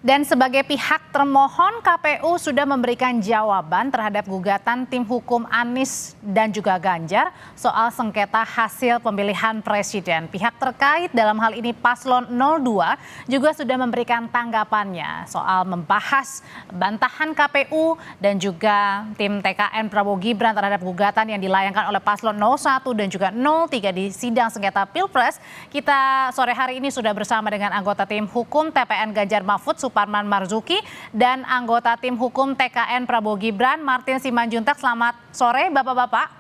Dan sebagai pihak termohon, KPU sudah memberikan jawaban terhadap gugatan tim hukum Anies dan juga Ganjar soal sengketa hasil pemilihan presiden. Pihak terkait dalam hal ini Paslon 02 juga sudah memberikan tanggapannya soal membahas bantahan KPU dan juga tim TKN Prabowo Gibran terhadap gugatan yang dilayangkan oleh Paslon 01 dan juga 03 di sidang sengketa Pilpres. Kita sore hari ini sudah bersama dengan anggota tim hukum TPN Ganjar Mahfud Suparman Marzuki dan anggota tim hukum TKN Prabowo Gibran Martin Simanjuntak. Selamat sore Bapak-bapak.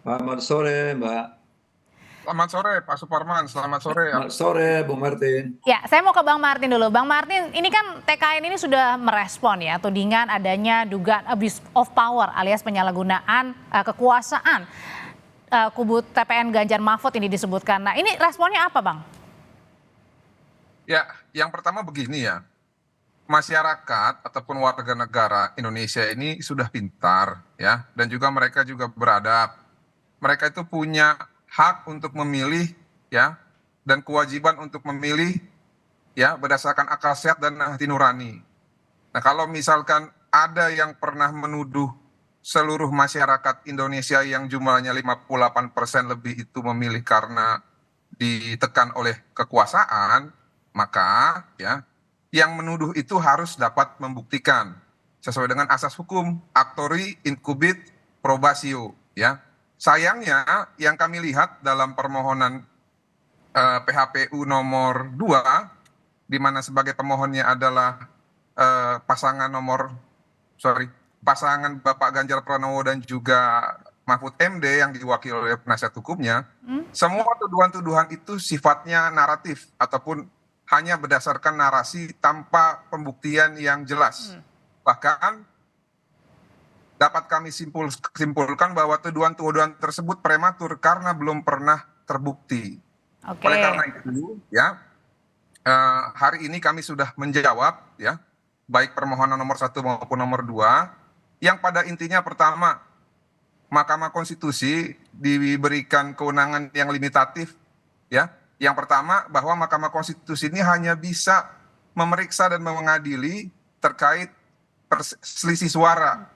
Selamat sore Mbak. Selamat sore Pak Suparman, selamat sore. Selamat sore Bung Martin. Ya, saya mau ke Bang Martin dulu. Bang Martin, ini kan TKN ini sudah merespon ya tudingan adanya dugaan abuse of power alias penyalahgunaan kekuasaan kubu TPN Ganjar Mahfud ini disebutkan. Nah, ini responnya apa, Bang? Ya, yang pertama begini ya. Masyarakat ataupun warga negara Indonesia ini sudah pintar ya, dan juga mereka juga beradab. Mereka itu punya hak untuk memilih ya, dan kewajiban untuk memilih ya berdasarkan akal sehat dan hati nurani. Nah, kalau misalkan ada yang pernah menuduh seluruh masyarakat Indonesia yang jumlahnya 58% lebih itu memilih karena ditekan oleh kekuasaan, maka ya yang menuduh itu harus dapat membuktikan sesuai dengan asas hukum actori incubit probatio ya. Sayangnya yang kami lihat dalam permohonan PHPU nomor 2 di mana sebagai pemohonnya adalah pasangan Bapak Ganjar Pranowo dan juga Mahfud MD yang diwakili oleh penasihat hukumnya, semua tuduhan-tuduhan itu sifatnya naratif ataupun hanya berdasarkan narasi tanpa pembuktian yang jelas. Bahkan dapat kami simpulkan bahwa tuduhan-tuduhan tersebut prematur karena belum pernah terbukti. Oleh karena itu, ya hari ini kami sudah menjawab ya, baik permohonan nomor 1 maupun nomor 2, yang pada intinya pertama, Mahkamah Konstitusi diberikan kewenangan yang limitatif ya. Yang pertama bahwa Mahkamah Konstitusi ini hanya bisa memeriksa dan mengadili terkait selisih suara.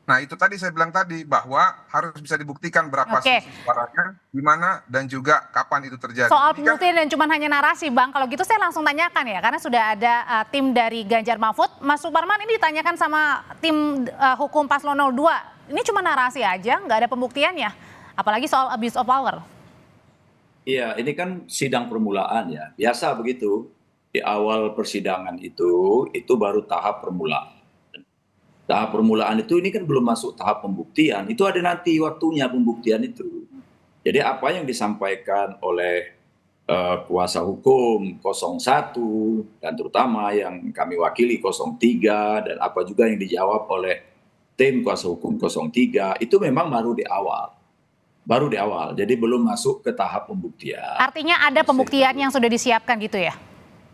Nah, itu tadi saya bilang tadi bahwa harus bisa dibuktikan berapa selisih suaranya, di mana dan juga kapan itu terjadi. Soal pembuktian dan cuma hanya narasi, Bang. Kalau gitu saya langsung tanyakan ya, karena sudah ada tim dari Ganjar Mahfud. Mas Suparman, ini ditanyakan sama tim hukum Paslon 02. Ini cuma narasi aja, nggak ada pembuktiannya. Apalagi soal abuse of power. Iya, ini kan sidang permulaan ya. Biasa begitu. Di awal persidangan itu baru tahap permulaan. Tahap permulaan itu ini kan belum masuk tahap pembuktian. Itu ada nanti waktunya pembuktian itu. Jadi apa yang disampaikan oleh kuasa hukum 01 dan terutama yang kami wakili 03 dan apa juga yang dijawab oleh tim kuasa hukum 03 itu memang baru di awal. Jadi belum masuk ke tahap pembuktian. Artinya ada pembuktian yang sudah disiapkan gitu ya?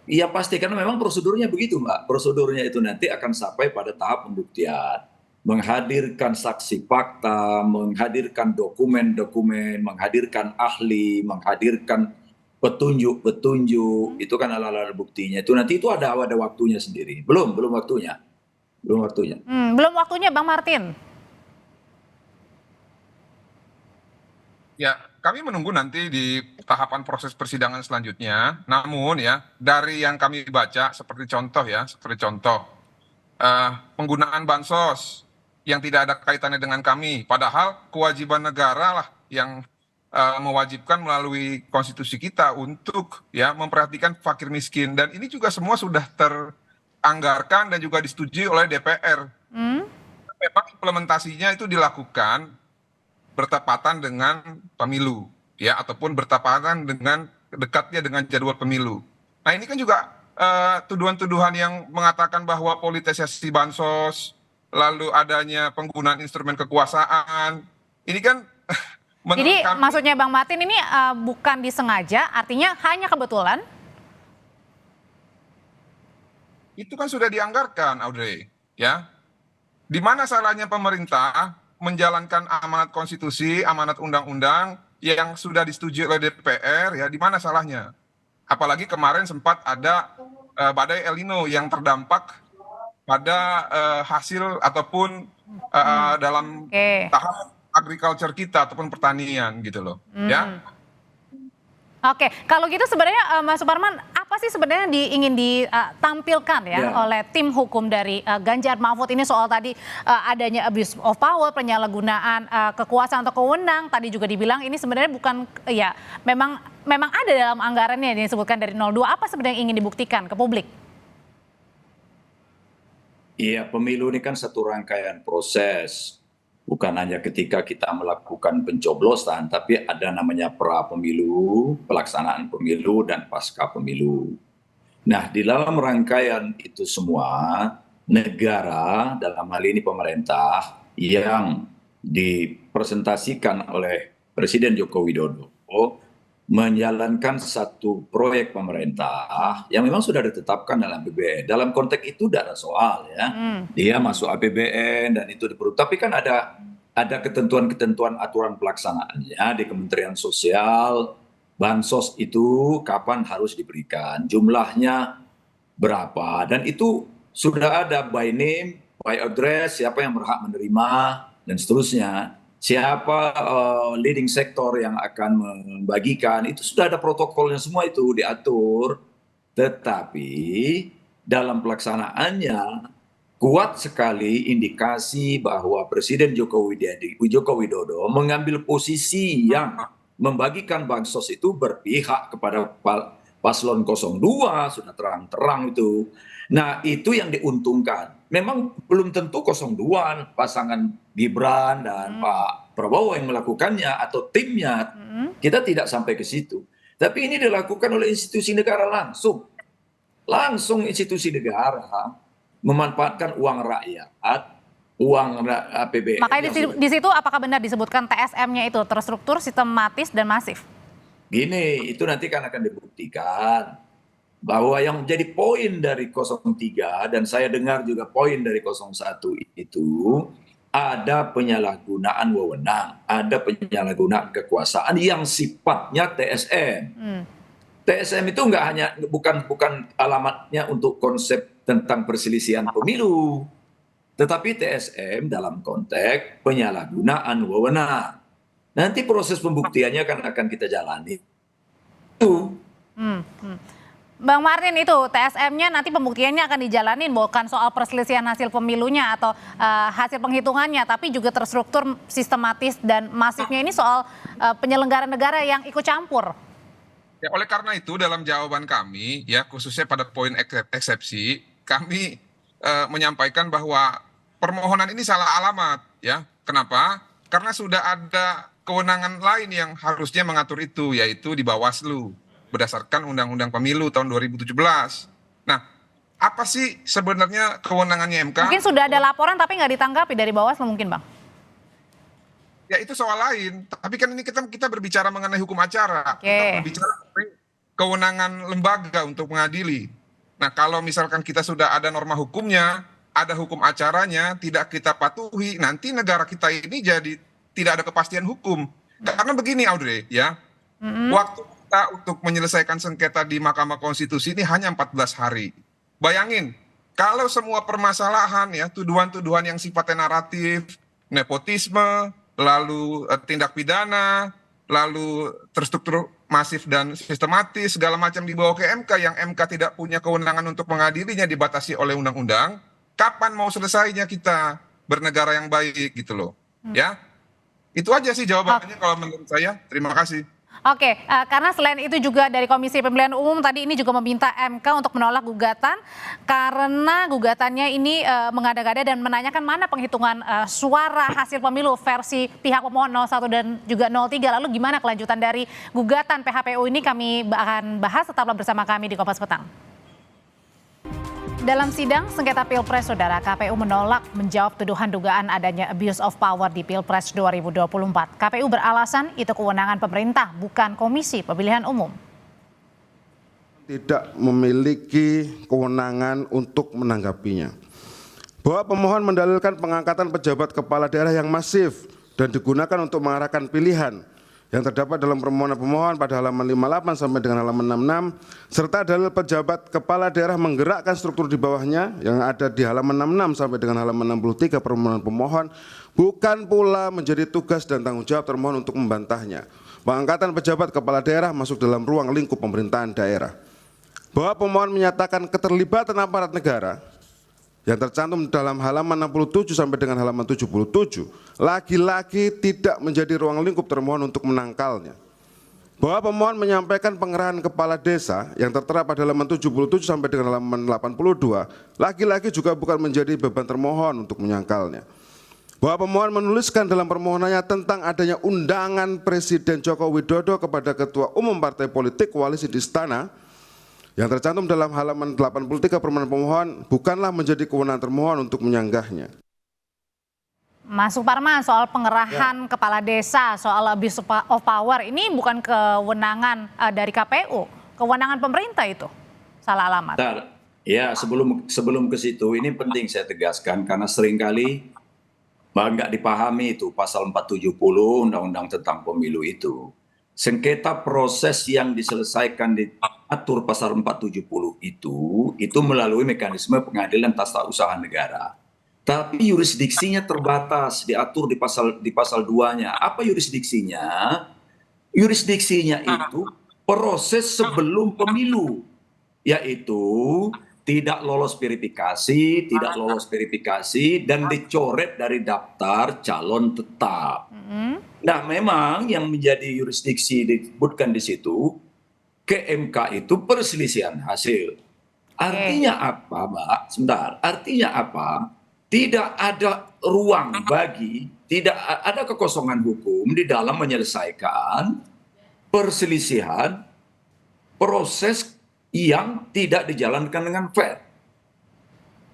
Iya pasti, karena memang prosedurnya begitu Mbak. Prosedurnya itu nanti akan sampai pada tahap pembuktian. Menghadirkan saksi fakta, menghadirkan dokumen-dokumen, menghadirkan ahli, menghadirkan petunjuk-petunjuk. Itu kan alat-alat buktinya. Itu nanti itu ada waktunya sendiri. Belum waktunya. Belum waktunya Bang Martin. Ya, kami menunggu nanti di tahapan proses persidangan selanjutnya. Namun ya, dari yang kami baca seperti contoh penggunaan bansos yang tidak ada kaitannya dengan kami. Padahal kewajiban negara lah yang mewajibkan melalui konstitusi kita untuk ya memperhatikan fakir miskin. Dan ini juga semua sudah teranggarkan dan juga disetujui oleh DPR. Memang implementasinya itu dilakukan bertepatan dengan pemilu ya, ataupun bertepatan dengan dekatnya dengan jadwal pemilu. Nah, ini kan juga tuduhan-tuduhan yang mengatakan bahwa politisasi bansos, lalu adanya penggunaan instrumen kekuasaan. Ini kan jadi maksudnya Bang Martin ini bukan disengaja, artinya hanya kebetulan? Itu kan sudah dianggarkan, Audrey, ya. Di mana salahnya pemerintah menjalankan amanat konstitusi, amanat undang-undang yang sudah disetujui oleh DPR, ya di mana salahnya? Apalagi kemarin sempat ada badai El Nino yang terdampak pada hasil ataupun dalam Oke. tahap agriculture kita ataupun pertanian gitu loh, ya. Oke, kalau gitu sebenarnya Mas Suparman, apa sih sebenarnya ingin ditampilkan ya oleh tim hukum dari Ganjar Mahfud ini soal tadi adanya abuse of power, penyalahgunaan kekuasaan atau wewenang. Tadi juga dibilang ini sebenarnya bukan, ya memang ada dalam anggarannya yang disebutkan dari 02. Apa sebenarnya yang ingin dibuktikan ke publik? Iya, pemilu ini kan satu rangkaian proses. Bukan hanya ketika kita melakukan pencoblosan, tapi ada namanya pra-pemilu, pelaksanaan pemilu, dan pasca pemilu. Nah, di dalam rangkaian itu semua, negara, dalam hal ini pemerintah, yang dipresentasikan oleh Presiden Joko Widodo, menjalankan satu proyek pemerintah yang memang sudah ditetapkan dalam APBN. Dalam konteks itu tidak ada soal ya. Dia masuk APBN dan itu diperlu. Tapi kan ada ketentuan-ketentuan aturan pelaksanaannya di Kementerian Sosial. Bansos itu kapan harus diberikan, jumlahnya berapa, dan itu sudah ada by name, by address, siapa yang berhak menerima dan seterusnya. Siapa leading sektor yang akan membagikan, itu sudah ada protokolnya, semua itu diatur. Tetapi dalam pelaksanaannya kuat sekali indikasi bahwa Presiden Joko Widodo mengambil posisi yang membagikan bansos itu berpihak kepada paslon 02, sudah terang-terang itu. Nah, itu yang diuntungkan. Memang belum tentu 02 pasangan Gibran dan Pak Prabowo yang melakukannya atau timnya. Kita tidak sampai ke situ. Tapi ini dilakukan oleh institusi negara langsung. Langsung institusi negara memanfaatkan uang rakyat, uang APBN. Makanya di situ apakah benar disebutkan TSM-nya itu terstruktur, sistematis, dan masif? Gini, itu nanti kan akan dibuktikan bahwa yang menjadi poin dari 03 dan saya dengar juga poin dari 01 itu ada penyalahgunaan wewenang, ada penyalahgunaan kekuasaan yang sifatnya TSM. TSM itu bukan alamatnya untuk konsep tentang perselisihan pemilu, tetapi TSM dalam konteks penyalahgunaan wewenang. Nanti proses pembuktiannya akan kita jalani. Itu. Bang Martin, itu TSM-nya nanti pembuktiannya akan dijalanin, bukan soal perselisihan hasil pemilunya atau hasil penghitungannya, tapi juga terstruktur, sistematis, dan masifnya ini soal penyelenggara negara yang ikut campur. Ya, oleh karena itu dalam jawaban kami, ya khususnya pada poin eksepsi, kami menyampaikan bahwa permohonan ini salah alamat, ya. Kenapa? Karena sudah ada kewenangan lain yang harusnya mengatur itu, yaitu di Bawaslu berdasarkan Undang-Undang Pemilu tahun 2017. Nah, apa sih sebenarnya kewenangannya MK? Mungkin sudah ada laporan tapi nggak ditanggapi dari Bawaslu mungkin, Bang. Ya itu soal lain. Tapi kan ini kita berbicara mengenai hukum acara. Kita berbicara mengenai kewenangan lembaga untuk mengadili. Nah, kalau misalkan kita sudah ada norma hukumnya, ada hukum acaranya, tidak kita patuhi, nanti negara kita ini jadi tidak ada kepastian hukum. Karena begini, Audrey, ya. Waktu kita untuk menyelesaikan sengketa di Mahkamah Konstitusi ini hanya 14 hari. Bayangin, kalau semua permasalahan ya, tuduhan-tuduhan yang sifatnya naratif, nepotisme, lalu tindak pidana, lalu terstruktur masif dan sistematis, segala macam dibawa ke MK yang MK tidak punya kewenangan untuk mengadilinya, dibatasi oleh undang-undang, kapan mau selesainya kita bernegara yang baik gitu loh. Ya, itu aja sih jawabannya kalau menurut saya. Terima kasih. Oke, karena selain itu juga dari Komisi Pemilihan Umum tadi ini juga meminta MK untuk menolak gugatan karena gugatannya ini mengada-ngada dan menanyakan mana penghitungan suara hasil pemilu versi pihak pemohon 01 dan juga 03. Lalu gimana kelanjutan dari gugatan PHPU ini, kami akan bahas, tetaplah bersama kami di Kompas Petang. Dalam sidang sengketa Pilpres, Saudara, KPU menolak menjawab tuduhan dugaan adanya abuse of power di Pilpres 2024. KPU beralasan itu kewenangan pemerintah, bukan Komisi Pemilihan Umum. Tidak memiliki kewenangan untuk menanggapinya. Bahwa pemohon mendalilkan pengangkatan pejabat kepala daerah yang masif dan digunakan untuk mengarahkan pilihan yang terdapat dalam permohonan pemohon pada halaman 58 sampai dengan halaman 66, serta dalil pejabat kepala daerah menggerakkan struktur di bawahnya yang ada di halaman 66 sampai dengan halaman 63 permohonan pemohon, bukan pula menjadi tugas dan tanggung jawab termohon untuk membantahnya. Pengangkatan pejabat kepala daerah masuk dalam ruang lingkup pemerintahan daerah. Bahwa pemohon menyatakan keterlibatan aparat negara yang tercantum dalam halaman 67 sampai dengan halaman 77, lagi-lagi tidak menjadi ruang lingkup termohon untuk menangkalnya. Bahwa pemohon menyampaikan pengerahan kepala desa yang tertera pada halaman 77 sampai dengan halaman 82, lagi-lagi juga bukan menjadi beban termohon untuk menyangkalnya. Bahwa pemohon menuliskan dalam permohonannya tentang adanya undangan Presiden Joko Widodo kepada Ketua Umum Partai Politik Koalisi di Istana, yang tercantum dalam halaman 83 permohonan pemohon bukanlah menjadi kewenangan termohon untuk menyanggahnya. Mas Suparman, soal pengerahan kepala desa, soal abuse of power, ini bukan kewenangan dari KPU, kewenangan pemerintah itu. Salah alamat. Bentar. Ya, sebelum ke situ, ini penting saya tegaskan karena seringkali nggak dipahami itu pasal 470 Undang-Undang tentang Pemilu itu. Sengketa proses yang diselesaikan diatur pasal 470 itu melalui mekanisme pengadilan tata usaha negara. Tapi yurisdiksinya terbatas, diatur di pasal 2-nya. Apa yurisdiksinya? Yurisdiksinya itu proses sebelum pemilu, yaitu tidak lolos verifikasi dan dicoret dari daftar calon tetap. Nah, memang yang menjadi yurisdiksi disebutkan di situ ke MK itu perselisihan hasil. Artinya apa, Mbak? Sebentar. Artinya apa? Tidak ada ruang tidak ada kekosongan hukum di dalam menyelesaikan perselisihan proses yang tidak dijalankan dengan fair.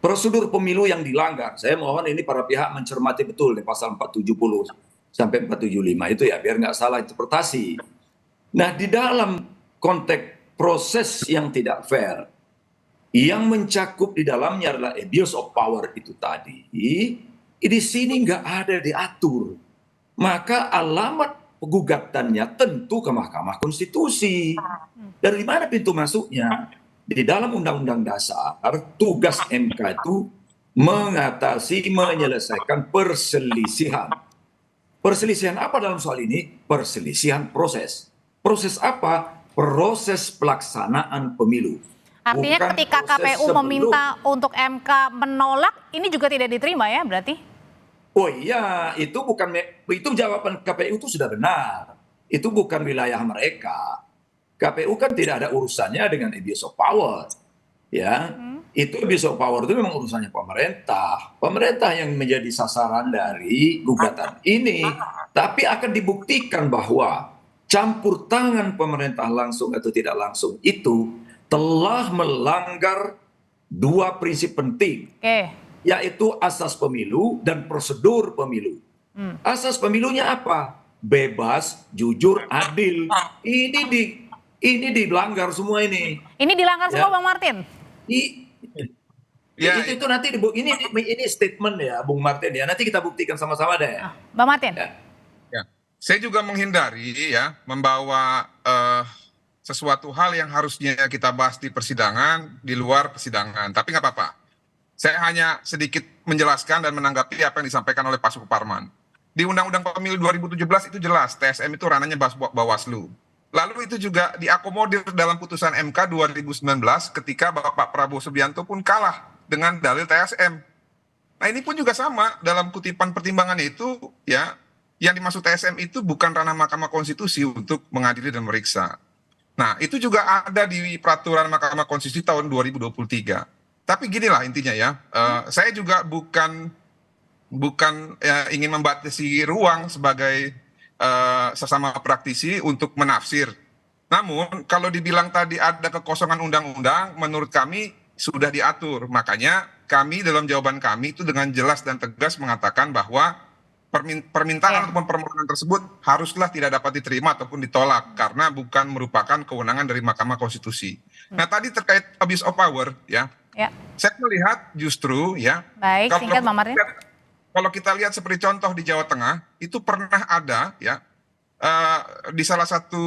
Prosedur pemilu yang dilanggar. Saya mohon ini para pihak mencermati betul di pasal 470 sampai 475 itu ya, biar nggak salah interpretasi. Nah, di dalam konteks proses yang tidak fair, yang mencakup di dalamnya adalah abuse of power itu tadi, di sini nggak ada diatur. Maka alamat gugatannya tentu ke Mahkamah Konstitusi. Dari mana pintu masuknya? Di dalam Undang-Undang Dasar, tugas MK itu mengatasi, menyelesaikan perselisihan. Perselisihan apa dalam soal ini? Perselisihan proses. Proses apa? Proses pelaksanaan pemilu. Artinya Bukan ketika KPU meminta untuk MK menolak, ini juga tidak diterima ya berarti? Oh iya, itu jawaban KPU itu sudah benar. Itu bukan wilayah mereka. KPU kan tidak ada urusannya dengan abuse of power. Ya, itu abuse of power itu memang urusannya pemerintah. Pemerintah yang menjadi sasaran dari gugatan ini. Tapi akan dibuktikan bahwa campur tangan pemerintah langsung atau tidak langsung itu telah melanggar dua prinsip penting. Yaitu asas pemilu dan prosedur pemilu. Asas pemilunya apa? Bebas, jujur, adil. Ini dilanggar semua ini. Ini dilanggar semua, Bang Martin? Itu nanti ini statement ya, Bung Martin ya. Nanti kita buktikan sama-sama deh. Bang Martin. Ya. Saya juga menghindari ya membawa sesuatu hal yang harusnya kita bahas di persidangan di luar persidangan. Tapi nggak apa-apa. Saya hanya sedikit menjelaskan dan menanggapi apa yang disampaikan oleh Pak Suparman. Di Undang-Undang Pemilu 2017 itu jelas TSM itu ranahnya Bawaslu. Lalu itu juga diakomodir dalam putusan MK 2019 ketika Bapak Prabowo Subianto pun kalah dengan dalil TSM. Nah, ini pun juga sama dalam kutipan pertimbangan itu ya, yang dimaksud TSM itu bukan ranah Mahkamah Konstitusi untuk mengadili dan meriksa. Nah, itu juga ada di peraturan Mahkamah Konstitusi tahun 2023. Tapi ginilah intinya ya, saya juga bukan ingin membatasi ruang sebagai sesama praktisi untuk menafsir. Namun kalau dibilang tadi ada kekosongan undang-undang, menurut kami sudah diatur. Makanya kami dalam jawaban kami itu dengan jelas dan tegas mengatakan bahwa permintaan ataupun permohonan tersebut haruslah tidak dapat diterima ataupun ditolak karena bukan merupakan kewenangan dari Mahkamah Konstitusi. Nah, tadi terkait abuse of power ya. Saya melihat justru ya. Baik, singkat Bang Martin. Kalau kita lihat seperti contoh di Jawa Tengah, itu pernah ada ya di salah satu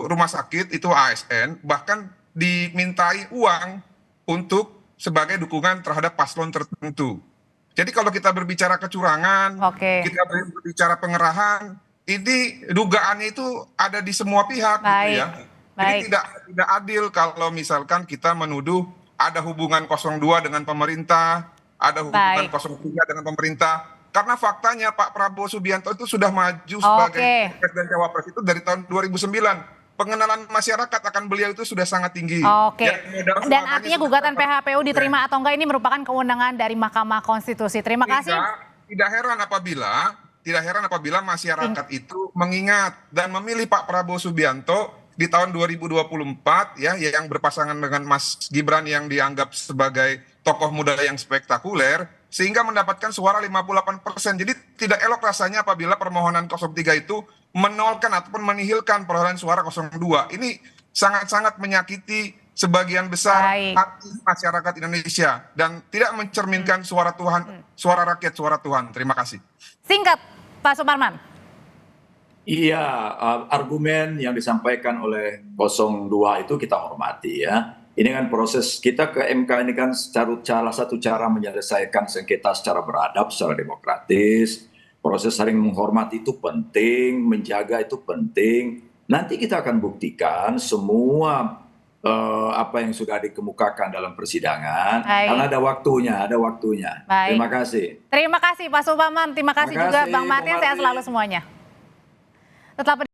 rumah sakit itu ASN bahkan dimintai uang untuk sebagai dukungan terhadap paslon tertentu. Jadi kalau kita berbicara kecurangan, Oke. kita berbicara pengerahan, ini dugaannya itu ada di semua pihak gitu Baik, ya. Jadi baik. tidak adil kalau misalkan kita menuduh ada hubungan 02 dengan pemerintah, ada hubungan Baik. 03 dengan pemerintah. Karena faktanya Pak Prabowo Subianto itu sudah maju sebagai Oke. Capres dan Cawapres itu dari tahun 2009. Pengenalan masyarakat akan beliau itu sudah sangat tinggi. Oke. Ya, modal Dan selamanya artinya sudah gugatan dapat. PHPU diterima atau enggak ini merupakan kewenangan dari Mahkamah Konstitusi. Terima kasih. Tidak heran apabila masyarakat itu mengingat dan memilih Pak Prabowo Subianto di tahun 2024 ya yang berpasangan dengan Mas Gibran yang dianggap sebagai tokoh muda yang spektakuler sehingga mendapatkan suara 58%. Jadi tidak elok rasanya apabila permohonan 03 itu menolkan ataupun menihilkan perolehan suara 02. Ini sangat-sangat menyakiti sebagian besar Baik. hati masyarakat Indonesia dan tidak mencerminkan suara Tuhan, suara rakyat, suara Tuhan. Terima kasih. Singkat, Pak Suparman. Iya, argumen yang disampaikan oleh 02 itu kita hormati ya. Ini kan proses kita ke MK ini kan salah satu cara menyelesaikan sengketa secara beradab, secara demokratis. Proses saling menghormati itu penting, menjaga itu penting. Nanti kita akan buktikan semua apa yang sudah dikemukakan dalam persidangan. Baik. Karena ada waktunya. Baik. Terima kasih. Terima kasih Pak Suparman, terima kasih Terima juga kasih, Bang Martin, Bang sehat Martin. selalu semuanya. Tetap